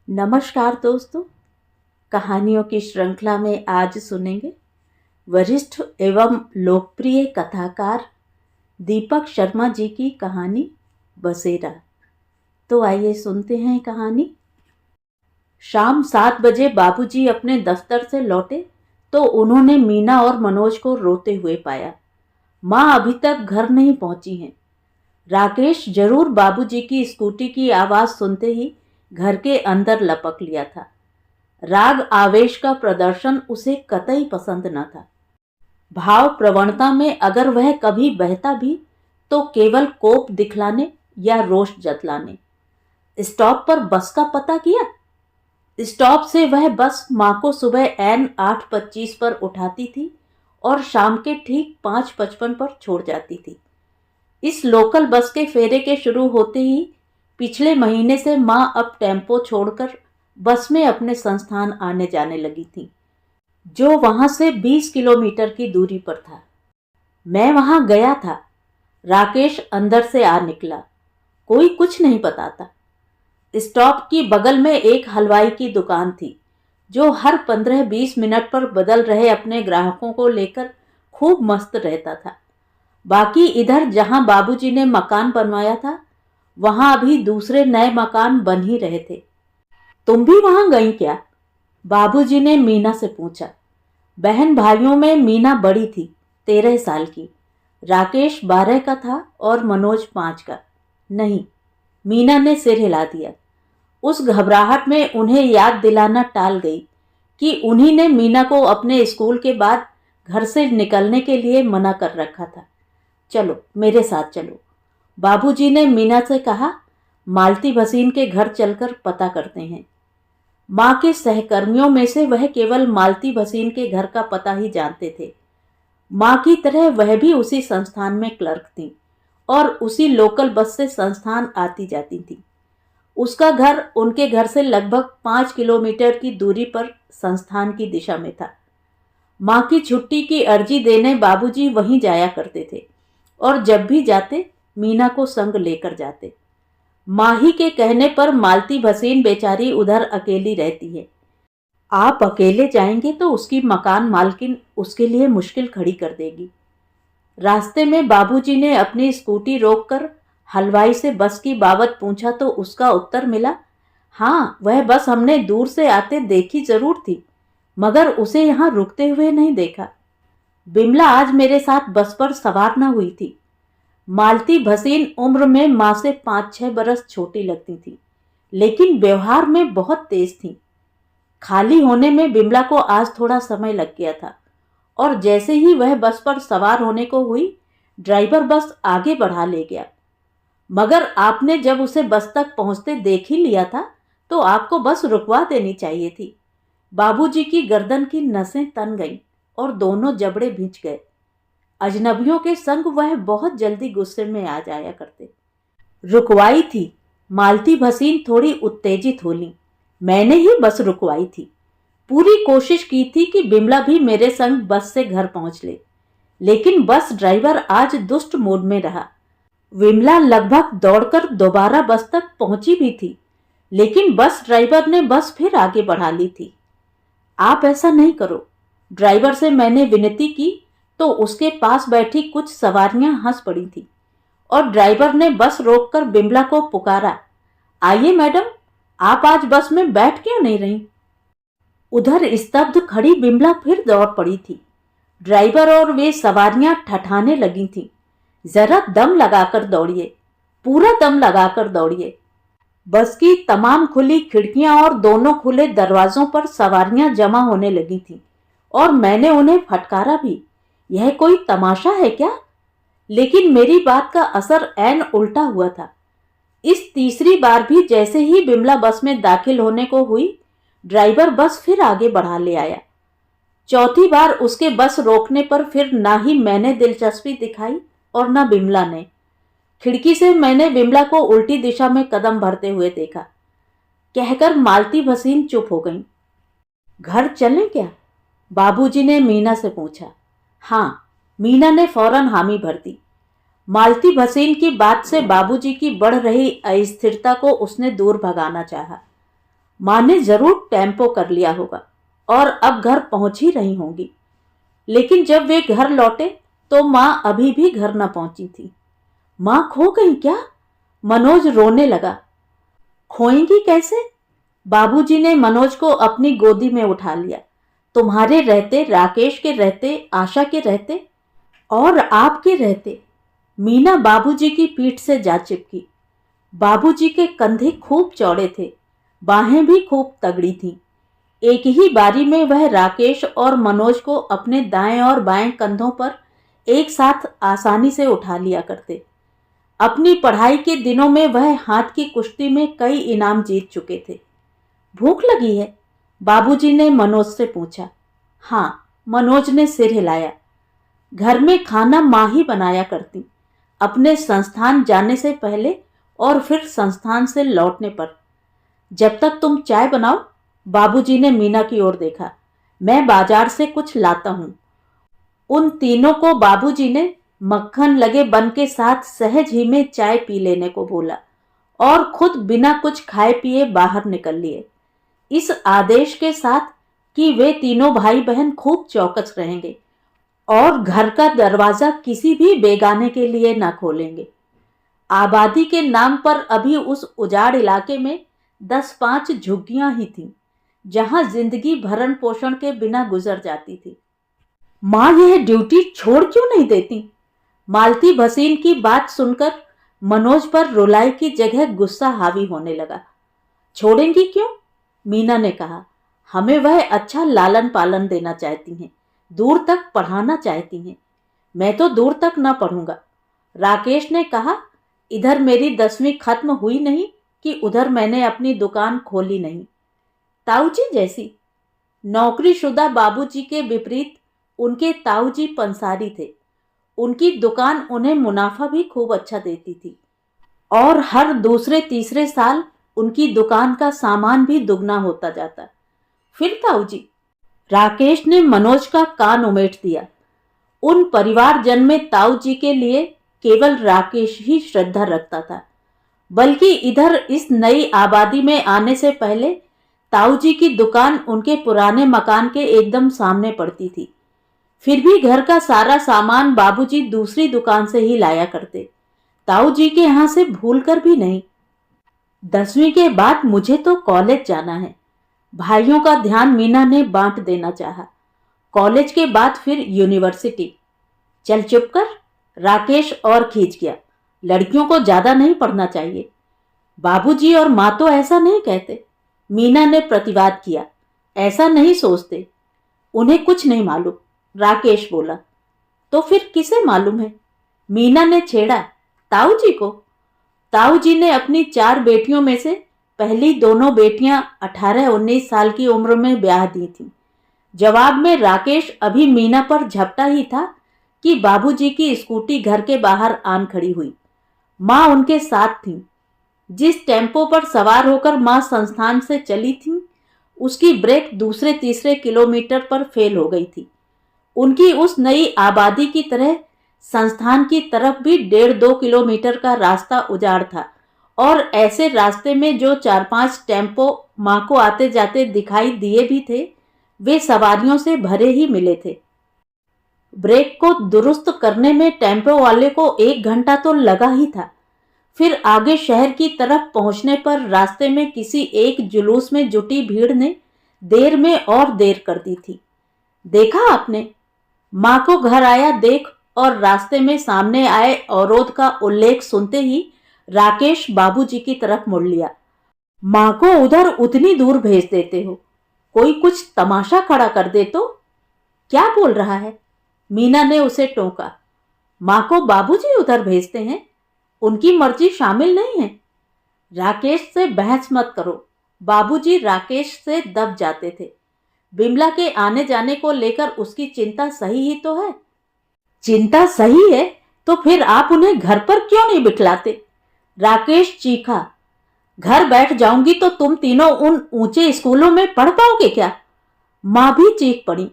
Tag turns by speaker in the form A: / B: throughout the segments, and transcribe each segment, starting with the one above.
A: नमस्कार दोस्तों। कहानियों की श्रृंखला में आज सुनेंगे वरिष्ठ एवं लोकप्रिय कथाकार दीपक शर्मा जी की कहानी बसेरा। तो आइए सुनते हैं कहानी। शाम 7 बजे बाबूजी अपने दफ्तर से लौटे तो उन्होंने मीना और मनोज को रोते हुए पाया। माँ अभी तक घर नहीं पहुंची हैं। राकेश जरूर बाबूजी की स्कूटी की आवाज सुनते ही घर के अंदर लपक लिया था। राग आवेश का प्रदर्शन उसे कतई पसंद न था। भाव प्रवणता में अगर वह कभी बहता भी तो केवल कोप दिखलाने या रोष जतलाने। स्टॉप पर बस का पता किया। स्टॉप से वह बस माँ को सुबह ऐन 8:25 पर उठाती थी और शाम के ठीक 5:55 पर छोड़ जाती थी। इस लोकल बस के फेरे के शुरू होते ही पिछले महीने से माँ अब टेम्पो छोड़कर बस में अपने संस्थान आने जाने लगी थी, जो वहां से 20 किलोमीटर की दूरी पर था। मैं वहां गया था। राकेश अंदर से आ निकला। कोई कुछ नहीं बताता। स्टॉप की बगल में एक हलवाई की दुकान थी, जो हर 15-20 मिनट पर बदल रहे अपने ग्राहकों को लेकर खूब मस्त रहता था। बाकी इधर जहां बाबूजी ने मकान बनवाया था, वहां अभी दूसरे नए मकान बन ही रहे थे। तुम भी वहां गई क्या? बाबूजी ने मीना से पूछा। बहन भाइयों में मीना बड़ी थी, 13 साल की। राकेश 12 का था और मनोज 5 का। नहीं, मीना ने सिर हिला दिया। उस घबराहट में उन्हें याद दिलाना टाल गई कि उन्हीं ने मीना को अपने स्कूल के बाद घर से निकलने के लिए मना कर रखा था। चलो मेरे साथ चलो, बाबूजी ने मीना से कहा। मालती भसीन के घर चलकर पता करते हैं। माँ के सहकर्मियों में से वह केवल मालती भसीन के घर का पता ही जानते थे। माँ की तरह वह भी उसी संस्थान में क्लर्क थी और उसी लोकल बस से संस्थान आती जाती थी। उसका घर उनके घर से लगभग 5 किलोमीटर की दूरी पर संस्थान की दिशा में था। माँ की छुट्टी की अर्जी देने बाबूजी वहीं जाया करते थे और जब भी जाते मीना को संग लेकर जाते। माही के कहने पर मालती भसीन बेचारी उधर अकेली रहती है। आप अकेले जाएंगे तो उसकी मकान मालकिन उसके लिए मुश्किल खड़ी कर देगी। रास्ते में बाबूजी ने अपनी स्कूटी रोककर हलवाई से बस की बाबत पूछा तो उसका उत्तर मिला, हाँ, वह बस हमने दूर से आते देखी जरूर थी, मगर उसे यहाँ रुकते हुए नहीं देखा। बिमला आज मेरे साथ बस पर सवार न हुई थी। मालती भसीन उम्र में माँ से 5-6 बरस छोटी लगती थी, लेकिन व्यवहार में बहुत तेज थी। खाली होने में बिमला को आज थोड़ा समय लग गया था और जैसे ही वह बस पर सवार होने को हुई, ड्राइवर बस आगे बढ़ा ले गया। मगर आपने जब उसे बस तक पहुंचते देख ही लिया था तो आपको बस रुकवा देनी चाहिए थी। बाबूजी की गर्दन की नसें तन गईं और दोनों जबड़े भिंच गए। अजनबियों के संग वह बहुत जल्दी गुस्से में आ जाया करते। रुकवाई थी, मालती भसीन थोड़ी उत्तेजित होली। मैंने ही बस रुकवाई थी। पूरी कोशिश की थी कि बिमला भी मेरे संग बस से घर पहुंच ले, लेकिन बस ड्राइवर आज दुष्ट मूड में रहा। विमला लगभग दौड़कर दोबारा बस तक पहुंची भी थी, लेकिन बस ड्राइवर ने बस फिर आगे बढ़ा ली थी। आप ऐसा नहीं करो, ड्राइवर से मैंने विनती की तो उसके पास बैठी कुछ सवारियां हंस पड़ी थी और ड्राइवर ने बस रोककर बिमला को पुकारा, आइए मैडम, आप आज बस में बैठ क्यों नहीं रही? उधर स्तब्ध खड़ी बिमला फिर दौड़ पड़ी थी। ड्राइवर और वे सवारियां ठठाने लगी थीं। जरा दम लगाकर दौड़िए, पूरा दम लगाकर दौड़िए। बस की तमाम खुली खिड़कियां और दोनों खुले दरवाजों पर सवारियां जमा होने लगी थीं और मैंने उन्हें फटकारा भी। यह कोई तमाशा है क्या? लेकिन मेरी बात का असर ऐन उल्टा हुआ था। इस तीसरी बार भी जैसे ही बिमला बस में दाखिल होने को हुई, ड्राइवर बस फिर आगे बढ़ा ले आया। चौथी बार उसके बस रोकने पर फिर ना ही मैंने दिलचस्पी दिखाई और न बिमला ने। खिड़की से मैंने बिमला को उल्टी दिशा में कदम भरते हुए देखा। कहकर मालती भसीन चुप हो गई। घर चलें क्या? बाबूजी ने मीना से पूछा। हाँ, मीना ने फौरन हामी भर दी। मालती भसीन की बात से बाबूजी की बढ़ रही अस्थिरता को उसने दूर भगाना चाहा। माँ ने जरूर टेम्पो कर लिया होगा और अब घर पहुंच ही रही होंगी। लेकिन जब वे घर लौटे तो माँ अभी भी घर न पहुंची थी। माँ खो गई क्या? मनोज रोने लगा। खोएंगी कैसे? बाबूजी ने मनोज को अपनी गोदी में उठा लिया। तुम्हारे रहते, राकेश के रहते, आशा के रहते और आपके रहते। मीना बाबूजी की पीठ से जा चिपकी। बाबूजी के कंधे खूब चौड़े थे, बाहें भी खूब तगड़ी थीं। एक ही बारी में वह राकेश और मनोज को अपने दाएं और बाएं कंधों पर एक साथ आसानी से उठा लिया करते। अपनी पढ़ाई के दिनों में वह हाथ की कुश्ती में कई इनाम जीत चुके थे। भूख लगी है? बाबूजी ने मनोज से पूछा। हाँ, मनोज ने सिर हिलाया। घर में खाना माँ ही बनाया करती, अपने संस्थान जाने से पहले और फिर संस्थान से लौटने पर। जब तक तुम चाय बनाओ, बाबूजी ने मीना की ओर देखा, मैं बाजार से कुछ लाता हूं। उन तीनों को बाबूजी ने मक्खन लगे बन के साथ सहज ही में चाय पी लेने को बोला और खुद बिना कुछ खाए पिए बाहर निकल लिए, इस आदेश के साथ कि वे तीनों भाई बहन खूब चौकस रहेंगे और घर का दरवाजा किसी भी बेगाने के लिए ना खोलेंगे। आबादी के नाम पर अभी उस उजाड़ इलाके में 10-5 झुग्गियां ही थीं, जहां जिंदगी भरण पोषण के बिना गुजर जाती थी। माँ यह ड्यूटी छोड़ क्यों नहीं देती? मालती भसीन की बात सुनकर मनोज पर रुलाई की जगह गुस्सा हावी होने लगा। छोड़ेंगी क्यों? मीना ने कहा। हमें वह अच्छा लालन पालन देना चाहती हैं, दूर तक पढ़ाना चाहती हैं। मैं तो दूर तक न पढ़ूंगा। राकेश ने कहा, इधर मेरी 10वीं खत्म हुई नहीं कि उधर मैंने अपनी दुकान खोली नहीं। ताऊजी जैसी। नौकरीशुदा बाबूजी के विपरीत उनके ताऊजी पंसारी थे। उनकी दुकान उन्हें मुनाफा भी खूब अच्छा देती थी और हर दूसरे तीसरे साल उनकी दुकान का सामान भी दुगना होता जाता। फिर ताऊजी? राकेश ने मनोज का कान उमेट दिया। उन परिवारजन में ताऊजी के लिए केवल राकेश ही श्रद्धा रखता था, बल्कि इधर इस नई आबादी में आने से पहले ताऊजी की दुकान उनके पुराने मकान के एकदम सामने पड़ती थी। फिर भी घर का सारा सामान बाबूजी दूसरी दुकान से ही लाया करते, ताऊजी के यहां से भूलकर भी नहीं। 10वीं के बाद मुझे तो कॉलेज जाना है। भाइयों का ध्यान मीना ने बांट देना चाहा। कॉलेज के बाद फिर यूनिवर्सिटी। चल चुप कर, राकेश और खींच गया। लड़कियों को ज्यादा नहीं पढ़ना चाहिए। बाबूजी और माँ तो ऐसा नहीं कहते, मीना ने प्रतिवाद किया। ऐसा नहीं सोचते, उन्हें कुछ नहीं मालूम, राकेश बोला। तो फिर किसे मालूम है? मीना ने छेड़ा। ताऊजी को। ताऊजी ने अपनी 4 बेटियों में से पहली दोनों बेटियां 18-19 साल की उम्र में ब्याह दी थीं। जवाब में राकेश अभी मीना पर झपटा ही था कि बाबूजी की स्कूटी घर के बाहर आन खड़ी हुई। माँ उनके साथ थी। जिस टेम्पो पर सवार होकर माँ संस्थान से चली थी, उसकी ब्रेक दूसरे तीसरे किलोमीटर पर फेल हो गई थी। उनकी उस नई आबादी की तरह संस्थान की तरफ भी 1.5-2 किलोमीटर का रास्ता उजाड़ था और ऐसे रास्ते में जो 4-5 टेम्पो माँ को आते जाते दिखाई दिए भी थे, वे सवारियों से भरे ही मिले थे। ब्रेक को दुरुस्त करने में टेम्पो वाले को 1 घंटा तो लगा ही था। फिर आगे शहर की तरफ पहुंचने पर रास्ते में किसी एक जुलूस में जुटी भीड़ ने देर में और देर कर दी थी। देखा आपने? माँ को घर आया देख और रास्ते में सामने आए अवरोध का उल्लेख सुनते ही राकेश बाबूजी की तरफ मुड़ लिया। माँ को उधर उतनी दूर भेज देते हो, कोई कुछ तमाशा खड़ा कर दे तो? क्या बोल रहा है? मीना ने उसे टोका। माँ को बाबूजी उधर भेजते हैं, उनकी मर्जी शामिल नहीं है। राकेश से बहस मत करो। बाबूजी राकेश से दब जाते थे। बिमला के आने जाने को लेकर उसकी चिंता सही ही तो है। चिंता सही है तो फिर आप उन्हें घर पर क्यों नहीं बिठलाते? राकेश चीखा। घर बैठ जाऊंगी तो तुम तीनों उन ऊंचे स्कूलों में पढ़ पाओगे क्या? माँ भी चीख पड़ी।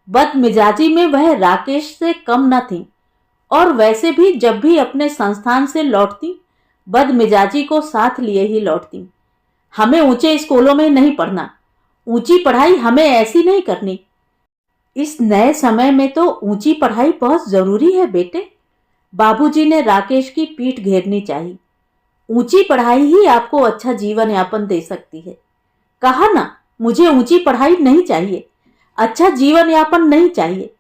A: बदमिजाजी में वह राकेश से कम न थी और वैसे भी जब भी अपने संस्थान से लौटती, बदमिजाजी को साथ लिए ही लौटती। हमें ऊंचे स्कूलों में नहीं पढ़ना, ऊंची पढ़ाई हमें ऐसी नहीं करनी। इस नए समय में तो ऊंची पढ़ाई बहुत जरूरी है बेटे। बाबूजी ने राकेश की पीठ घेरनी चाहिए। ऊंची पढ़ाई ही आपको अच्छा जीवन यापन दे सकती है। कहा ना, मुझे ऊंची पढ़ाई नहीं चाहिए, अच्छा जीवन यापन नहीं चाहिए।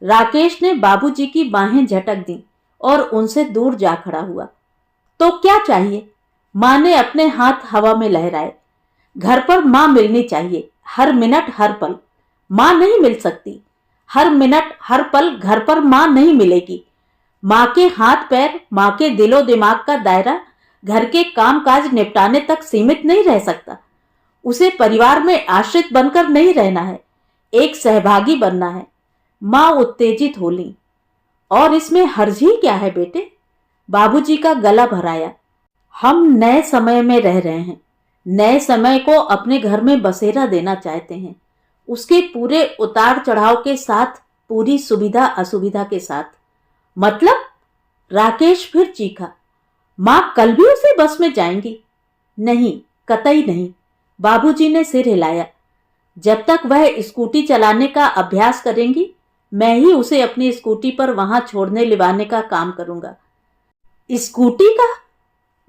A: राकेश ने बाबूजी की बाहें झटक दी और उनसे दूर जा खड़ा हुआ। तो क्या चाहिए? मां ने अपने हाथ हवा में लहराए। घर पर मां मिलनी चाहिए, हर मिनट हर पल। मां नहीं मिल सकती, हर मिनट हर पल घर पर मां नहीं मिलेगी। मां के हाथ पैर, मां के दिलो दिमाग का दायरा घर के काम काज निपटाने तक सीमित नहीं रह सकता। उसे परिवार में आश्रित बनकर नहीं रहना है, एक सहभागी बनना है। मां उत्तेजित हो ली। और इसमें हर्ज ही क्या है बेटे? बाबूजी का गला भराया। हम नए समय में रह रहे हैं, नए समय को अपने घर में बसेरा देना चाहते हैं, उसके पूरे उतार चढ़ाव के साथ, पूरी सुविधा असुविधा के साथ। मतलब? राकेश फिर चीखा। मां कल भी उसी बस में जाएंगी? नहीं, कतई नहीं। बाबूजी ने सिर हिलाया। जब तक वह स्कूटी चलाने का अभ्यास करेंगी, मैं ही उसे अपनी स्कूटी पर वहां छोड़ने लिवाने का काम करूंगा। स्कूटी का?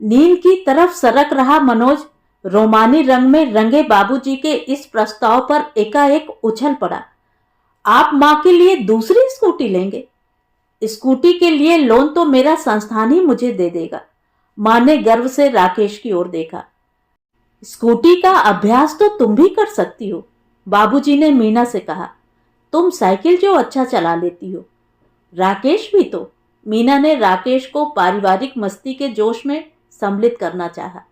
A: नींद की तरफ सरक रहा मनोज रोमानी रंग में रंगे बाबूजी के इस प्रस्ताव पर एकाएक उछल पड़ा। आप मां के लिए दूसरी स्कूटी लेंगे? स्कूटी के लिए लोन तो मेरा संस्थान ही मुझे दे देगा। मां ने गर्व से राकेश की ओर देखा। स्कूटी का अभ्यास तो तुम भी कर सकती हो, बाबूजी ने मीना से कहा। तुम साइकिल जो अच्छा चला लेती हो। राकेश भी तो। मीना ने राकेश को पारिवारिक मस्ती के जोश में सम्मिलित करना चाहा।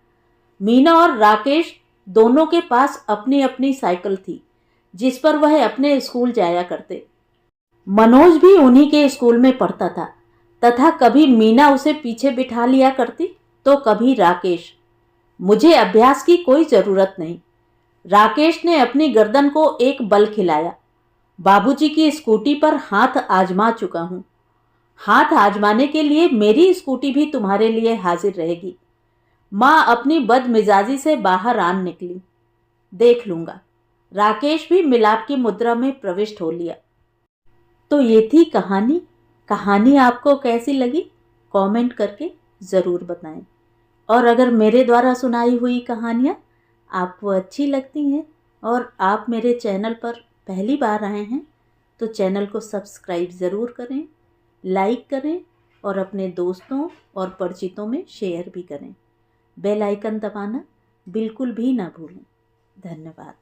A: मीना और राकेश दोनों के पास अपनी अपनी साइकिल थी, जिस पर वह अपने स्कूल जाया करते। मनोज भी उन्हीं के स्कूल में पढ़ता था, तथा कभी मीना उसे पीछे बिठा लिया करती तो कभी राकेश। मुझे अभ्यास की कोई जरूरत नहीं। राकेश ने अपनी गर्दन को एक बल खिलाया। बाबूजी की स्कूटी पर हाथ आजमा चुका हूं। हाथ आजमाने के लिए मेरी स्कूटी भी तुम्हारे लिए हाजिर रहेगी। मां अपनी बदमिजाजी से बाहर आन निकली। देख लूंगा। राकेश भी मिलाप की मुद्रा में प्रविष्ट हो लिया। तो ये थी कहानी। कहानी आपको कैसी लगी कमेंट करके ज़रूर बताएं। और अगर मेरे द्वारा सुनाई हुई कहानियाँ आपको अच्छी लगती हैं और आप मेरे चैनल पर पहली बार आए हैं तो चैनल को सब्सक्राइब ज़रूर करें, लाइक करें और अपने दोस्तों और परिचितों में शेयर भी करें। बेल आइकन दबाना बिल्कुल भी ना भूलें। धन्यवाद।